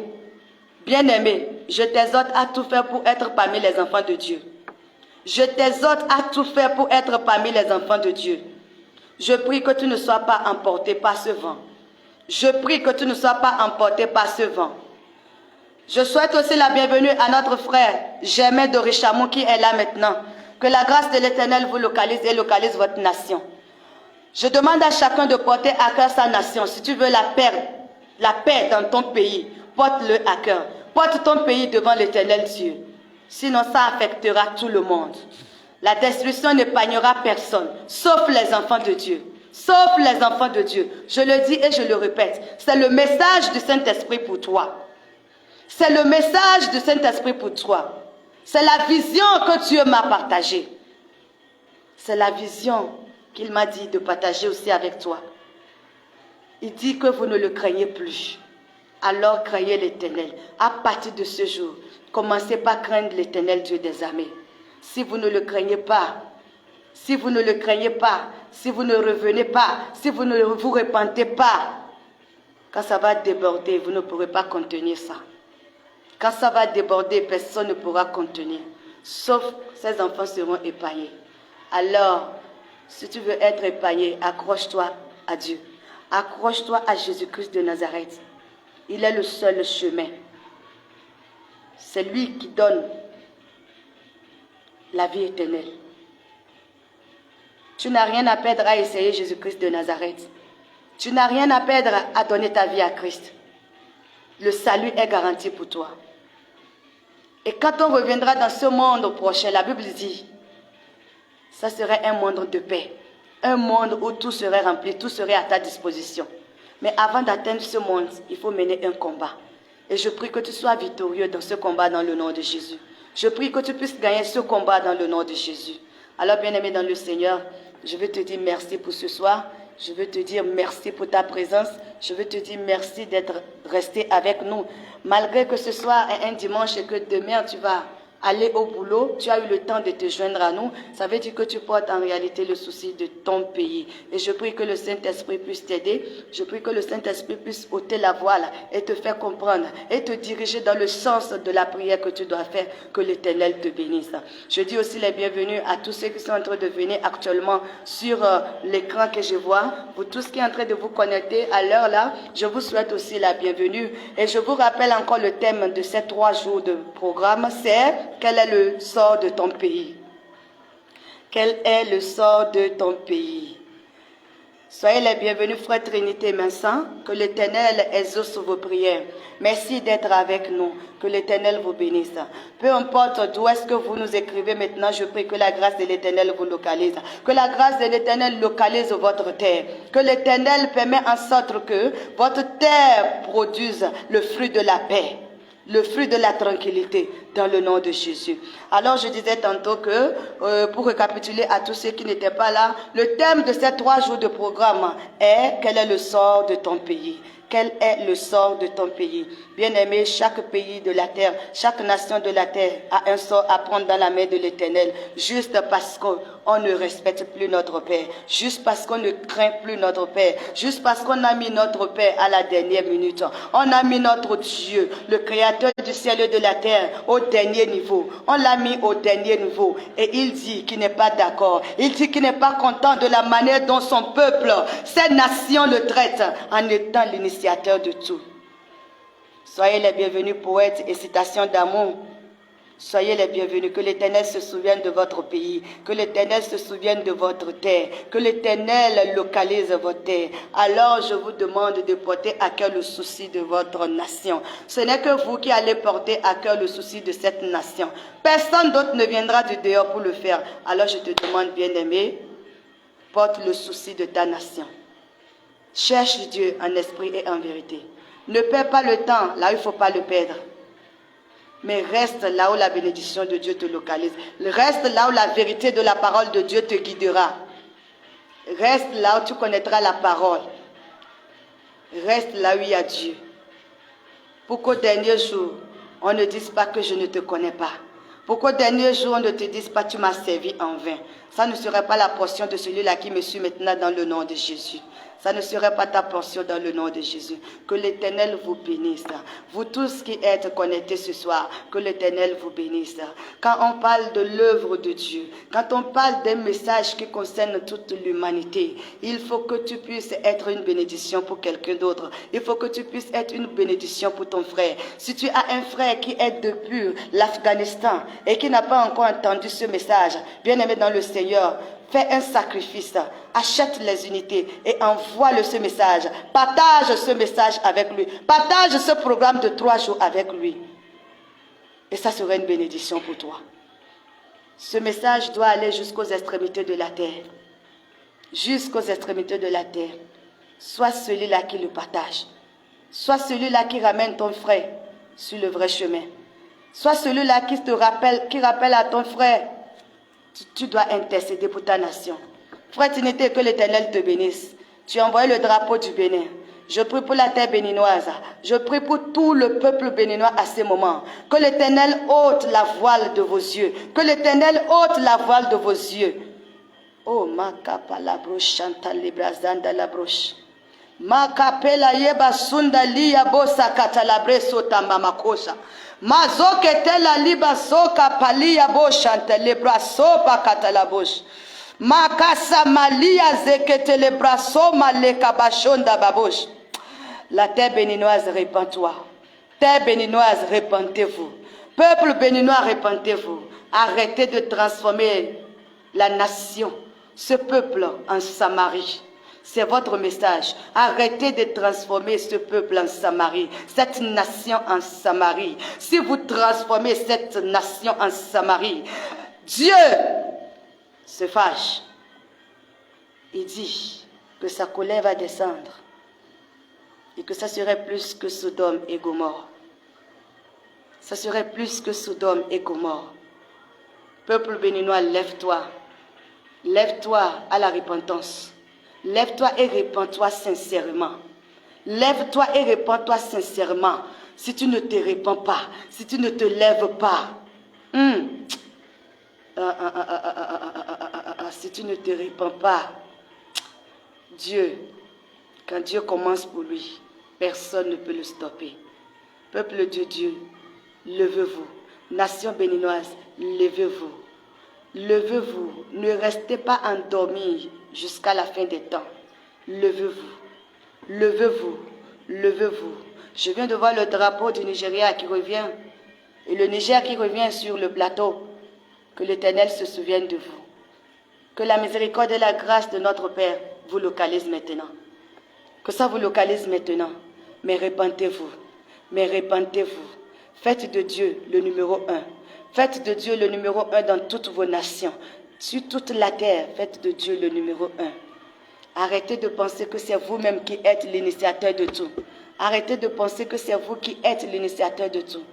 Bien-aimé, je t'exhorte à tout faire pour être parmi les enfants de Dieu. Je t'exhorte à tout faire pour être parmi les enfants de Dieu. Je prie que tu ne sois pas emporté par ce vent. Je prie que tu ne sois pas emporté par ce vent. Je souhaite aussi la bienvenue à notre frère Germain de Richamont qui est là maintenant. Que la grâce de l'Éternel vous localise et localise votre nation. Je demande à chacun de porter à cœur sa nation. Si tu veux la paix dans ton pays, porte-le à cœur. Porte ton pays devant l'Éternel Dieu. Sinon ça affectera tout le monde. La destruction n'épargnera personne, sauf les enfants de Dieu. Sauf les enfants de Dieu. Je le dis et je le répète. C'est le message du Saint-Esprit pour toi. C'est le message du Saint-Esprit pour toi. C'est la vision que Dieu m'a partagée. C'est la vision qu'il m'a dit de partager aussi avec toi. Il dit que vous ne le craignez plus. Alors craignez l'Éternel. À partir de ce jour, commencez par craindre l'Éternel Dieu des armées. Si vous ne le craignez pas, si vous ne revenez pas, si vous ne vous repentez pas, quand ça va déborder, vous ne pourrez pas contenir ça. Quand ça va déborder, personne ne pourra contenir. Sauf ces enfants seront épargnés. Alors, si tu veux être épargné, accroche-toi à Dieu. Accroche-toi à Jésus-Christ de Nazareth. Il est le seul chemin. C'est lui qui donne la vie éternelle. Tu n'as rien à perdre à essayer Jésus-Christ de Nazareth. Tu n'as rien à perdre à donner ta vie à Christ. Le salut est garanti pour toi. Et quand on reviendra dans ce monde prochain, la Bible dit, ça serait un monde de paix. Un monde où tout serait rempli, tout serait à ta disposition. Mais avant d'atteindre ce monde, il faut mener un combat. Et je prie que tu sois victorieux dans ce combat dans le nom de Jésus. Je prie que tu puisses gagner ce combat dans le nom de Jésus. Alors, bien-aimé dans le Seigneur, je veux te dire merci pour ce soir. Je veux te dire merci pour ta présence. Je veux te dire merci d'être resté avec nous. Malgré que ce soir est un dimanche et que demain tu vas aller au boulot, tu as eu le temps de te joindre à nous. Ça veut dire que tu portes en réalité le souci de ton pays. Et je prie que le Saint-Esprit puisse t'aider. Je prie que le Saint-Esprit puisse ôter la voile et te faire comprendre et te diriger dans le sens de la prière que tu dois faire. Que l'Éternel te bénisse. Je dis aussi les bienvenus à tous ceux qui sont en train de venir actuellement sur l'écran que je vois. Pour tous qui sont en train de vous connecter à l'heure là, je vous souhaite aussi la bienvenue. Et je vous rappelle encore le thème de ces 3 jours de programme, c'est quel est le sort de ton pays? Quel est le sort de ton pays? Soyez les bienvenus, frère Trinité Vincent, que l'Éternel exauce vos prières. Merci d'être avec nous, que l'Éternel vous bénisse. Peu importe d'où est-ce que vous nous écrivez maintenant, je prie que la grâce de l'Éternel vous localise. Que la grâce de l'Éternel localise votre terre. Que l'Éternel permet en sorte que votre terre produise le fruit de la paix, le fruit de la tranquillité, dans le nom de Jésus. Alors je disais tantôt que, pour récapituler à tous ceux qui n'étaient pas là, le thème de ces 3 jours de programme est « Quel est le sort de ton pays ?» Quel est le sort de ton pays? Bien-aimé, chaque pays de la terre, chaque nation de la terre a un sort à prendre dans la main de l'Éternel, juste parce qu'on ne respecte plus notre Père, juste parce qu'on ne craint plus notre Père, juste parce qu'on a mis notre Père à la dernière minute. On a mis notre Dieu, le Créateur du ciel et de la terre, au dernier niveau. On l'a mis au dernier niveau. Et il dit qu'il n'est pas d'accord. Il dit qu'il n'est pas content de la manière dont son peuple, cette nation le traite, en étant l'initiateur de tout. Soyez les bienvenus, poètes et citations d'amour. Soyez les bienvenus, que l'Éternel se souvienne de votre pays, que l'Éternel se souvienne de votre terre, que l'Éternel localise votre terre. Alors je vous demande de porter à cœur le souci de votre nation. Ce n'est que vous qui allez porter à cœur le souci de cette nation. Personne d'autre ne viendra du dehors pour le faire. Alors je te demande, bien-aimé, porte le souci de ta nation. Cherche Dieu en esprit et en vérité. Ne perds pas le temps là où il ne faut pas le perdre. Mais reste là où la bénédiction de Dieu te localise. Reste là où la vérité de la parole de Dieu te guidera. Reste là où tu connaîtras la parole. Reste là où il y a Dieu. Pour qu'au dernier jour, on ne dise pas que je ne te connais pas. Pour qu'au dernier jour, on ne te dise pas tu m'as servi en vain. Ça ne serait pas la portion de celui-là qui me suit maintenant dans le nom de Jésus. Ça ne serait pas ta portion dans le nom de Jésus. Que l'Éternel vous bénisse. Vous tous qui êtes connectés ce soir, que l'Éternel vous bénisse. Quand on parle de l'œuvre de Dieu, quand on parle d'un message qui concerne toute l'humanité, il faut que tu puisses être une bénédiction pour quelqu'un d'autre. Il faut que tu puisses être une bénédiction pour ton frère. Si tu as un frère qui est depuis l'Afghanistan et qui n'a pas encore entendu ce message, bien-aimé dans le Seigneur, fais un sacrifice, achète les unités et envoie-le ce message. Partage ce message avec lui. Partage ce programme de 3 jours avec lui. Et ça sera une bénédiction pour toi. Ce message doit aller jusqu'aux extrémités de la terre. Jusqu'aux extrémités de la terre. Sois celui-là qui le partage. Sois celui-là qui ramène ton frère sur le vrai chemin. Sois celui-là qui rappelle à ton frère. Tu dois intercéder pour ta nation. Frère Trinité, que l'Éternel te bénisse. Tu as envoyé le drapeau du Bénin. Je prie pour la terre béninoise. Je prie pour tout le peuple béninois à ce moment. Que l'Éternel ôte la voile de vos yeux. Que l'Éternel ôte la voile de vos yeux. Oh, makapa la broche, chanta librazanda la broche. Makapela yeba sunda liya bosa katalabreso tambamakosa. Mazokete la liba soka palia boshante lebraso pa katalabosh. Makasa malia zekete lebraso maleka bashonda babosh. La terre béninoise, répand-toi. Terre béninoise, répentez-vous. Peuple béninois, répentez-vous. Arrêtez de transformer la nation, ce peuple en Samarie. C'est votre message. Arrêtez de transformer ce peuple en Samarie, cette nation en Samarie. Si vous transformez cette nation en Samarie, Dieu se fâche. Il dit que sa colère va descendre et que ça serait plus que Sodome et Gomorrhe. Ça serait plus que Sodome et Gomorrhe. Peuple béninois, lève-toi. Lève-toi à la repentance. Lève-toi et répands-toi sincèrement. Lève-toi et répands-toi sincèrement. Si tu ne te répands pas, si tu ne te lèves pas, si tu ne te répands pas, Dieu, quand Dieu commence pour lui, personne ne peut le stopper. Peuple de Dieu, levez-vous. Nation béninoise, levez-vous. Levez-vous. Ne restez pas endormis jusqu'à la fin des temps. Levez-vous. Levez-vous. Levez-vous. Je viens de voir le drapeau du Nigeria qui revient. Et le Niger qui revient sur le plateau. Que l'Éternel se souvienne de vous. Que la miséricorde et la grâce de notre Père vous localisent maintenant. Que ça vous localise maintenant. Mais répentez-vous. Mais répentez-vous. Faites de Dieu le numéro 1. Faites de Dieu le numéro 1 dans toutes vos nations. Sur toute la terre, faites de Dieu le numéro 1. Arrêtez de penser que c'est vous-même qui êtes l'initiateur de tout. Arrêtez de penser que c'est vous qui êtes l'initiateur de tout.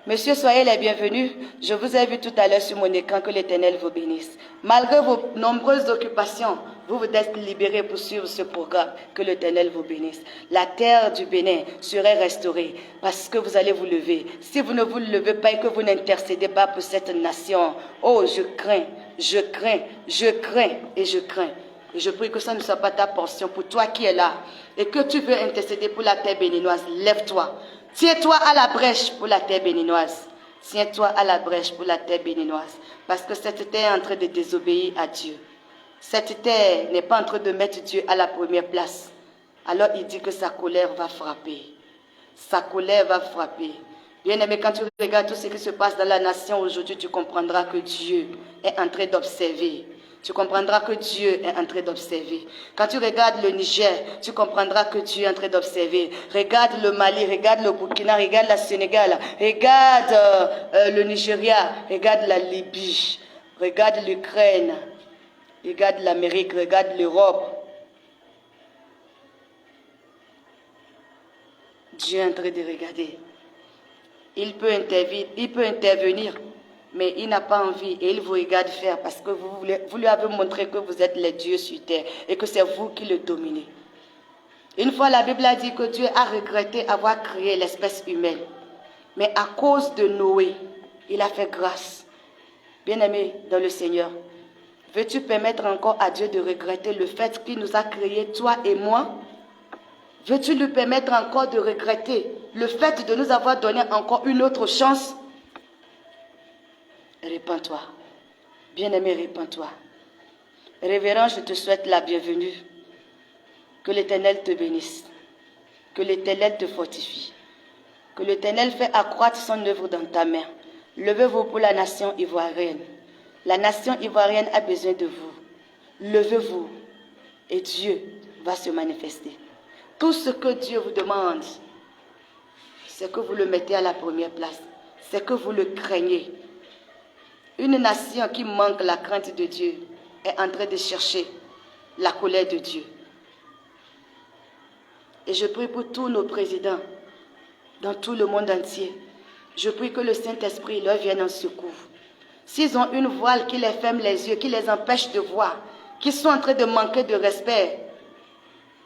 Messieurs, soyez les bienvenus. Je vous ai vu tout à l'heure sur mon écran. Que l'Éternel vous bénisse. Malgré vos nombreuses occupations, vous vous êtes libérés pour suivre ce programme. Que l'Éternel vous bénisse. La terre du Bénin serait restaurée parce que vous allez vous lever. Si vous ne vous levez pas et que vous n'intercédez pas pour cette nation, oh, je crains, je crains, je crains et je crains. Et je prie que ça ne soit pas ta portion pour toi qui es là et que tu veux intercéder pour la terre béninoise. Lève-toi. Tiens-toi à la brèche pour la terre béninoise. Tiens-toi à la brèche pour la terre béninoise. Parce que cette terre est en train de désobéir à Dieu. Cette terre n'est pas en train de mettre Dieu à la première place. Alors il dit que sa colère va frapper. Sa colère va frapper. Bien-aimé, quand tu regardes tout ce qui se passe dans la nation aujourd'hui, tu comprendras que Dieu est en train d'observer. Tu comprendras que Dieu est en train d'observer. Quand tu regardes le Niger, tu comprendras que Dieu est en train d'observer. Regarde le Mali, regarde le Burkina, regarde le Sénégal, regarde le Nigeria, regarde la Libye, regarde l'Ukraine, regarde l'Amérique, regarde l'Europe. Dieu est en train de regarder. Il peut intervenir. Mais il n'a pas envie et il vous regarde faire parce que vous lui avez montré que vous êtes les dieux sur terre et que c'est vous qui le dominez. Une fois, la Bible a dit que Dieu a regretté avoir créé l'espèce humaine. Mais à cause de Noé, il a fait grâce. Bien-aimé dans le Seigneur, veux-tu permettre encore à Dieu de regretter le fait qu'il nous a créés, toi et moi? Veux-tu lui permettre encore de regretter le fait de nous avoir donné encore une autre chance? Répands-toi. Bien-aimé, répands-toi. Révérend, je te souhaite la bienvenue. Que l'Éternel te bénisse. Que l'Éternel te fortifie. Que l'Éternel fait accroître son œuvre dans ta main. Levez-vous pour la nation ivoirienne. La nation ivoirienne a besoin de vous. Levez-vous et Dieu va se manifester. Tout ce que Dieu vous demande, c'est que vous le mettez à la première place. C'est que vous le craignez. Une nation qui manque la crainte de Dieu est en train de chercher la colère de Dieu. Et je prie pour tous nos présidents dans tout le monde entier. Je prie que le Saint-Esprit leur vienne en secours. S'ils ont une voile qui les ferme les yeux, qui les empêche de voir, qui sont en train de manquer de respect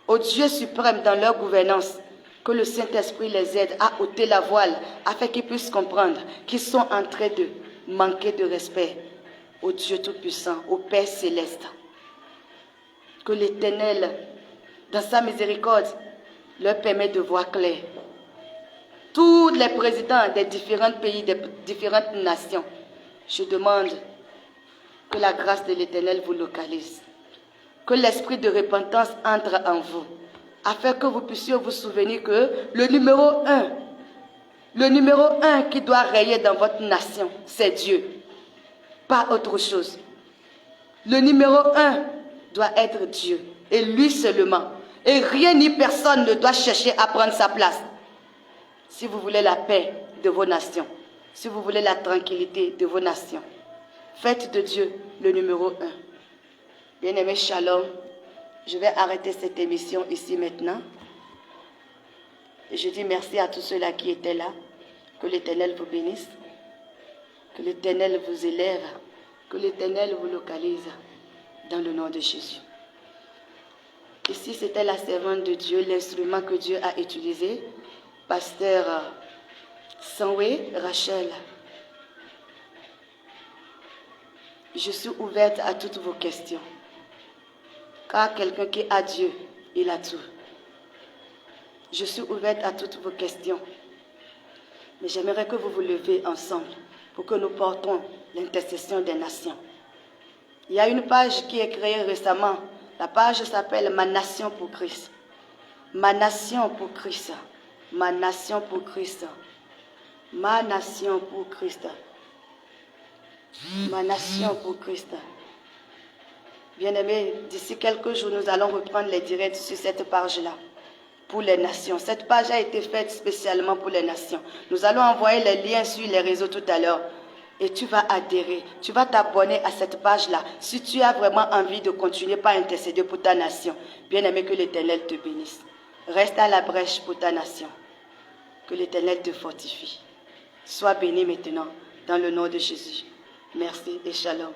au Dieu suprême dans leur gouvernance, que le Saint-Esprit les aide à ôter la voile afin qu'ils puissent comprendre qu'ils sont en train de manquer de respect au Dieu Tout-Puissant, au Père Céleste. Que l'Éternel, dans sa miséricorde, leur permet de voir clair. Tous les présidents des différents pays, des différentes nations, je demande que la grâce de l'Éternel vous localise. Que l'esprit de repentance entre en vous, afin que vous puissiez vous souvenir que le numéro un qui doit régner dans votre nation, c'est Dieu, pas autre chose. Le numéro 1 doit être Dieu, et lui seulement. Et rien ni personne ne doit chercher à prendre sa place. Si vous voulez la paix de vos nations, si vous voulez la tranquillité de vos nations, faites de Dieu le numéro 1. Bien-aimé, shalom. Je vais arrêter cette émission ici maintenant. Et je dis merci à tous ceux-là qui étaient là. Que l'Éternel vous bénisse. Que l'Éternel vous élève. Que l'Éternel vous localise. Dans le nom de Jésus. Ici, c'était la servante de Dieu, l'instrument que Dieu a utilisé. Pasteur Sanwé Rachel. Je suis ouverte à toutes vos questions. Car quelqu'un qui a Dieu, il a tout. Je suis ouverte à toutes vos questions. Mais j'aimerais que vous vous leviez ensemble pour que nous portons l'intercession des nations. Il y a une page qui est créée récemment. La page s'appelle « Ma nation pour Christ ». Ma nation pour Christ. Ma nation pour Christ. Ma nation pour Christ. Ma nation pour Christ. Bien-aimés, d'ici quelques jours, nous allons reprendre les directs sur cette page-là. Pour les nations. Cette page a été faite spécialement pour les nations. Nous allons envoyer les liens sur les réseaux tout à l'heure. Et tu vas adhérer. Tu vas t'abonner à cette page-là. Si tu as vraiment envie de continuer par intercéder pour ta nation. Bien-aimé, que l'Éternel te bénisse. Reste à la brèche pour ta nation. Que l'Éternel te fortifie. Sois béni maintenant dans le nom de Jésus. Merci et shalom.